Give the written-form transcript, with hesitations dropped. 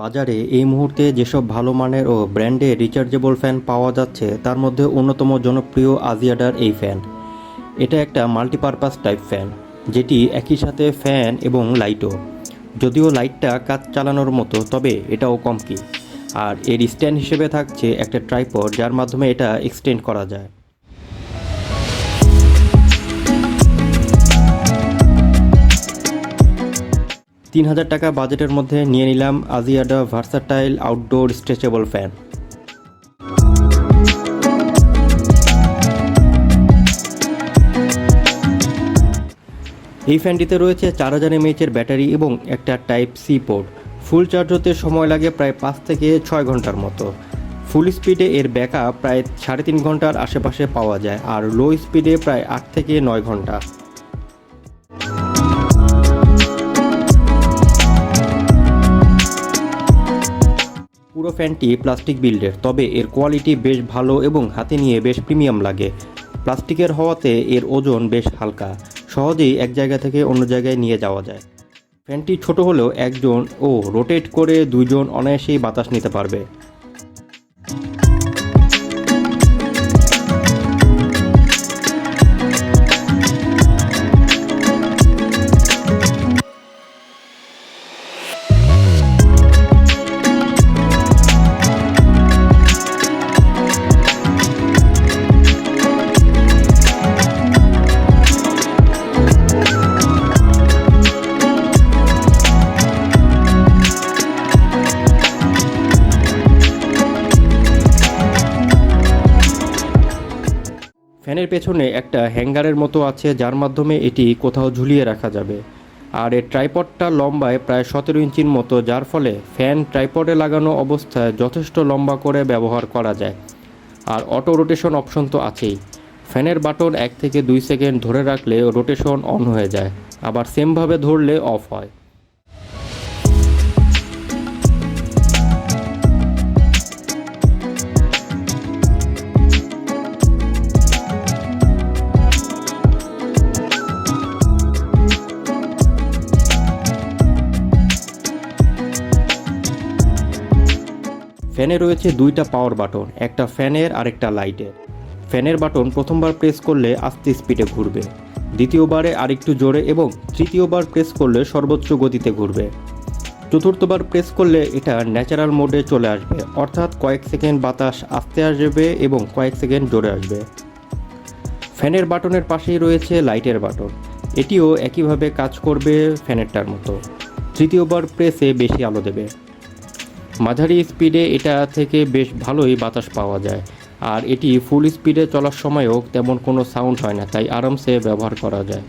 বাজারে এই মুহূর্তে যেসব ভালো মানের ও ব্র্যান্ডের রিচার্জেবল ফ্যান পাওয়া যাচ্ছে তার মধ্যে অন্যতম জনপ্রিয় আজিয়াডার এই ফ্যান। এটা একটা মাল্টিপারপাস টাইপ ফ্যান, যেটি একই সাথে ফ্যান এবং লাইটও। যদিও লাইটটা কাজ চালানোর মতো, তবে এটাও কম কি। আর এর স্ট্যান্ড হিসেবে থাকছে একটা ট্রাইপড, যার মাধ্যমে এটা এক্সটেন্ড করা যায়। 3000 টাকা বাজেটের মধ্যে নিয়ে নিলাম আজিয়াডা ভার্সাটাইল আউটডোর স্ট্রেচেবল ফ্যান। এই ফ্যানটিতে রয়েছে 4000 mAh এর ব্যাটারি এবং একটা type C port. Full charge হতে সময় লাগে প্রায় 5 থেকে 6 ঘন্টার মতো। ফুল স্পিডে এর ব্যাকআপ প্রায় 3.5 ঘন্টার আশেপাশে পাওয়া যায়, আর লো স্পিডে প্রায় 8 থেকে 9 ঘন্টা। পুরো ফ্যানটি প্লাস্টিক বিল্ডের, তবে এর কোয়ালিটি বেশ ভালো এবং হাতে নিয়ে বেশ প্রিমিয়াম লাগে। প্লাস্টিকের হওয়াতে এর ওজন বেশ হালকা, সহজেই এক জায়গা থেকে অন্য জায়গায় নিয়ে যাওয়া যায়। ফ্যানটি ছোট হলেও একজন রোটেট করে 2 জন অনায়াসেই বাতাস নিতে পারবে। ফ্যানের পেছনে একটা হ্যাঙ্গারের মতো আছে, যার মাধ্যমে এটি কোথাও ঝুলিয়ে রাখা যাবে। আর এর ট্রাইপডটা লম্বায় প্রায় 17 ইঞ্চির মতো, যার ফলে ফ্যান ট্রাইপডে লাগানো অবস্থায় যথেষ্ট লম্বা করে ব্যবহার করা যায়। আর অটো রোটেশন অপশন তো আছেই। ফ্যানের বাটন 1 থেকে 2 সেকেন্ড ধরে রাখলে রোটেশন অন হয়ে যায়, আবার সেমভাবে ধরলে অফ হয়। ফ্যানে রয়েছে 2টা পাওয়ার বাটন, একটা ফ্যানের আর একটা লাইটের। ফ্যানের বাটন প্রথমবার প্রেস করলে আস্তে স্পিডে ঘুরবে, দ্বিতীয়বারে আরেকটু জোরে এবং তৃতীয়বার প্রেস করলে সর্বোচ্চ গতিতে ঘুরবে। চতুর্থবার প্রেস করলে এটা ন্যাচারাল মোডে চলে আসবে, অর্থাৎ কয়েক সেকেন্ড বাতাস আস্তে আসবে এবং কয়েক সেকেন্ড জোরে আসবে। ফ্যানের বাটনের পাশেই রয়েছে লাইটের বাটন, এটিও একইভাবে কাজ করবে ফ্যানেরটার মতো। তৃতীয়বার প্রেসে বেশি আলো দেবে। মাঝারি স্পিডে এটা থেকে বেশ ভালোই বাতাস পাওয়া যায়, আর এটি ফুল স্পিডে চলার সময়ও তেমন কোনো সাউন্ড হয় না, তাই আরামসে ব্যবহার করা যায়।